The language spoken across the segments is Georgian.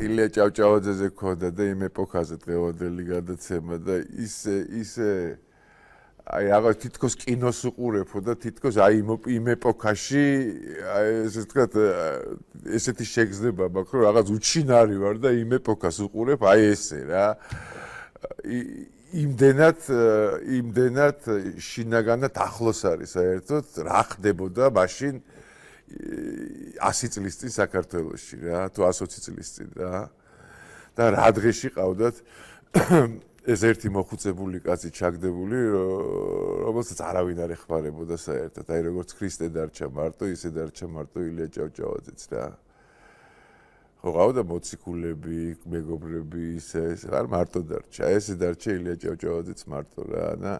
ილია ჭავჭავაძეზე ქონდა და იმ ეპოქაზე დღევანდელი გადაცემა და ისე აი რაღაც თითქოს კინოს უყურებო და თითქოს აი იმ ეპოქაში ესე ვთქვათ ესეთი შეგრძნება მაქვს რომ რაღაც უჩინარი ვარ და იმ ეპოქას უყურებ აი ესე რა იმდენად შინაგანად ახლოს არის საერთოდ რა ხდებოდა მაშინ 100 წლის წინ საქართველოში რა თუ 120 წლის წინ რა და რა დღეში ყავდათ ეს ერთი მოხუცებული კაცი ჩაგდებული რომელსაც არავინ არ ეხმარებოდა საერთოდ აი როგორც ქრისტე დარჩა მარტო ისე დარჩა მარტო ილია ჭავჭავაძეც რა ხო ყავდა მოციქულები მეგობრები ისე არ მარტო დარჩა ესე დარჩა ილია ჭავჭავაძეც მარტო რა და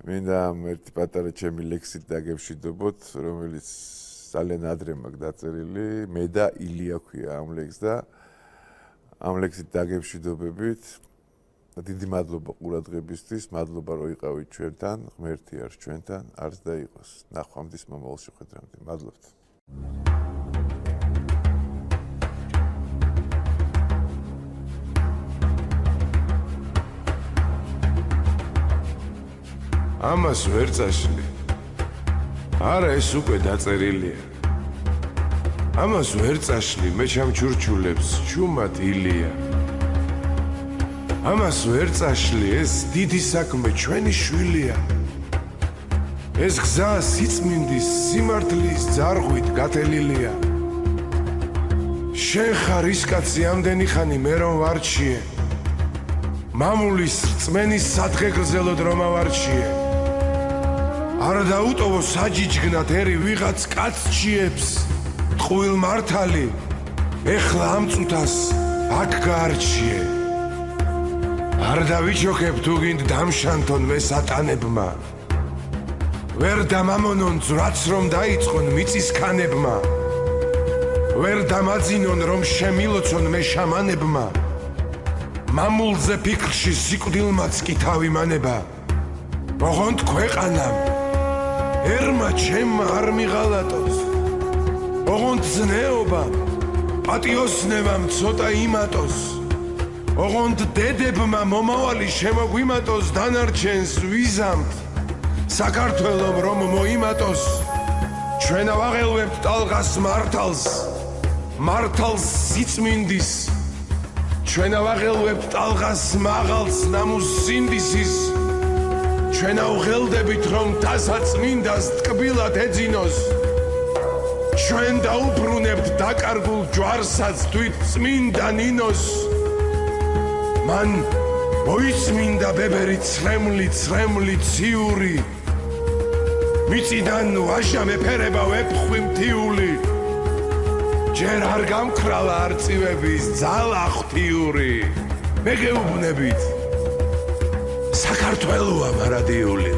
მინდა ერთი პატარა ჩემი ლექსით დაგემშვიდობოთ რომელიც ძალიან ადრე მაქვს დაწერილი მე და ილია ქვია ამ ლექსს და ამ ლექსით დაგემშვიდობებით დიდი მადლობა ყურადღებისთვის მადლობა რომ იყავით ჩვენთან ღმერთი არის ჩვენთან არც და იყოს ნახვამდის მომავალ შეხვედრამდე მადლობთ ამას ვერ წაშლი არა ეს უკვე დაწერილია ამას ვერ წაშლი მე ჩამჩურჩულებს ჩუმად ილია ამას ვერ წაშლი ეს დიდი საქმე ჩვენი შვილია ეს გზა სიწმინდის სიმართლის ძარღვით გათელილია შენ ხარ ის კაცი ამდენი ხანი მე რომ ვარჩიე მამულის რწმენის სადღეგრძელოდ რომ ავარჩიე არ დაუტოვო საჯიჯგნად ერი ვიღაც კაცჩიებს ტყუილ მართალი ეხლა ამ წუთას აქ გაარჩიე არ დავიჩოქებ თუ გინდ დამშანთონ მე სატანებმა ვერ დამამონონ ძვრაც რომ დაიწყონ მიწის ქანებმა ვერ დამაძინონ რომ შემილოცონ მე შამანებმა მამულზე ფიქრში სიკვდილმაც კი თავი მანება ოღონდ ქვეყანამ ერმა ჩემმა არ მიღალატოს ოღონდ ზნეობა პატიოსნევამ ცოტა იმატოს ოღონდ დედებმა მომავალი შემოგვიმატოს დანარჩენს ვიზამთ საქართველომ რომ მოიმატოს ჩვენ ავაღელვებთ ტალღას მართალს სიწმინდის ჩვენ ავაღელვებთ ტალღას მაღალს ნამუს სინდისის ჩვენ ავღელდებით რომ დასაწმინდას ტკბილად ეძინოს ჩვენ დაუბრუნებთ დაკარგულ ჯვარსაც თვით წმინდა ნინოს მან მოიწმინდა ბებერი ცრემლი ციური მიწიდან ვაშა მეფერება ვეფხვი მთიული ჯერ არ გამქრალა არწივების ძალა ღვთიური მე გეუბნებით საქართველოა მარადიული